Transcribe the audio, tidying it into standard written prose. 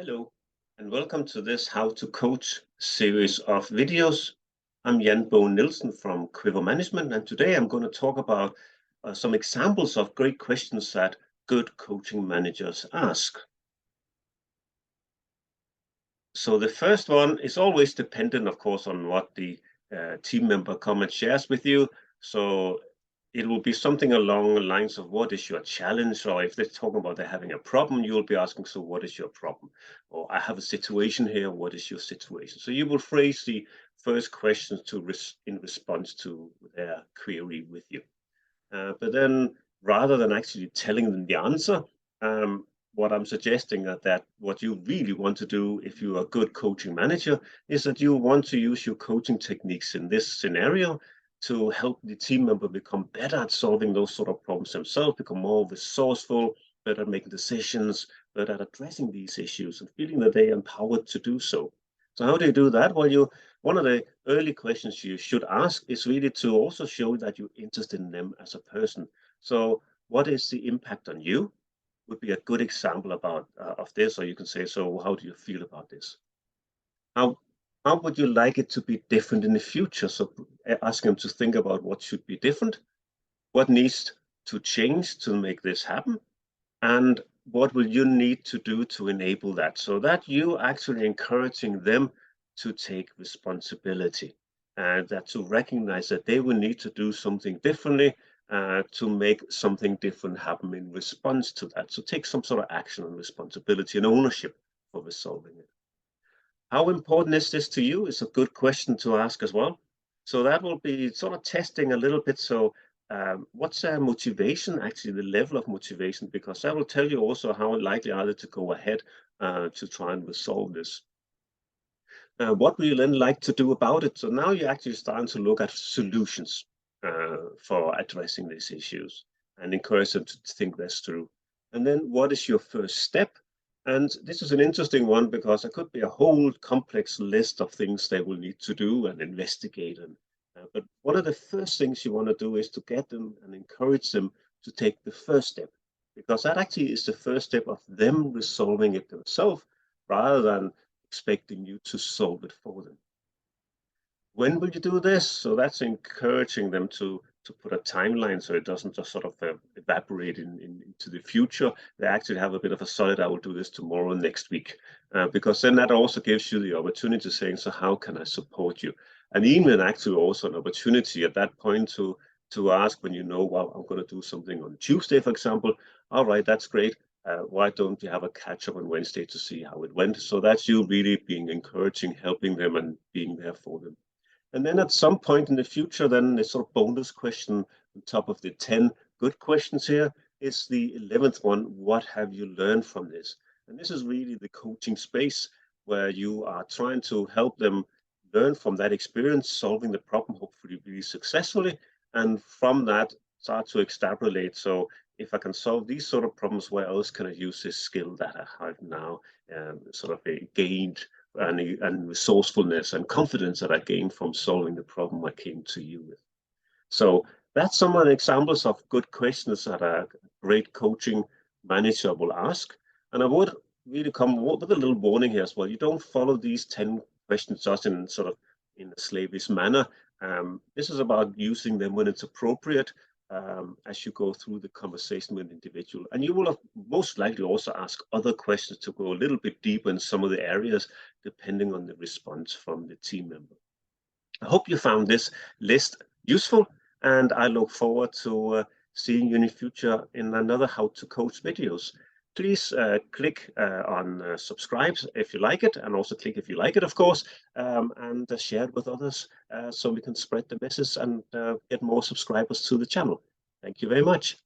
Hello, and welcome to this How to Coach series of videos. I'm Bowen-Nielsen from Quiver Management, and today I'm going to talk about some examples of great questions that good coaching managers ask. So the first one is always dependent, of course, on what the team member comment shares with you. So it will be something along the lines of what is your challenge, or if they're talking about they're having a problem, you'll be asking, so what is your problem? Or I have a situation here, what is your situation? So you will phrase the first questions in response to their query with you. But then rather than actually telling them the answer, what I'm suggesting that what you really want to do if you're a good coaching manager is that you want to use your coaching techniques in this scenario to help the team member become better at solving those sort of problems themselves, become more resourceful, better at making decisions, better at addressing these issues and feeling that they are empowered to do so. So how do you do that? Well, one of the early questions you should ask is really to also show that you're interested in them as a person. So what is the impact on you? Would be a good example about of this, or you can say, so how do you feel about this? How how would you like it to be different in the future? So ask them to think about what should be different, what needs to change to make this happen, and what will you need to do to enable that, so that you actually encouraging them to take responsibility and that to recognize that they will need to do something differently to make something different happen in response to that. So take some sort of action and responsibility and ownership for resolving it. How important is this to you is a good question to ask as well. So that will be sort of testing a little bit. So what's their motivation, actually the level of motivation, because that will tell you also how likely are they to go ahead to try and resolve this. What will you then like to do about it? So now you're actually starting to look at solutions for addressing these issues and encourage them to think this through. And then what is your first step? And this is an interesting one because there could be a whole complex list of things they will need to do and investigate. But one of the first things you want to do is to get them and encourage them to take the first step, because that actually is the first step of them resolving it themselves rather than expecting you to solve it for them. When will you do this? So that's encouraging them to put a timeline so it doesn't just sort of evaporate into the future. They actually have a bit of a solid, I will do this tomorrow, next week, because then that also gives you the opportunity to saying, so how can I support you? And even actually also an opportunity at that point to ask when you know, well, I'm going to do something on Tuesday, for example. All right, that's great. Why don't you have a catch up on Wednesday to see how it went? So that's you really being encouraging, helping them and being there for them. And then at some point in the future, then the sort of bonus question on top of the 10 good questions here is the 11th one. What have you learned from this? And this is really the coaching space where you are trying to help them learn from that experience, solving the problem, hopefully really successfully. And from that, start to extrapolate. So if I can solve these sort of problems, where else can I use this skill that I have now sort of gained and resourcefulness and confidence that I gained from solving the problem I came to you with. So that's some of the examples of good questions that a great coaching manager will ask. And I would really come with a little warning here as well. You don't follow these 10 questions just in sort of in a slavish manner. This is about using them when it's appropriate as you go through the conversation with an individual. And you will have most likely also ask other questions to go a little bit deeper in some of the areas, depending on the response from the team member. I hope you found this list useful, and I look forward to seeing you in the future in another How to Coach videos. Please click on subscribe if you like it, and also click if you like it, of course, and share it with others so we can spread the message and get more subscribers to the channel. Thank you very much.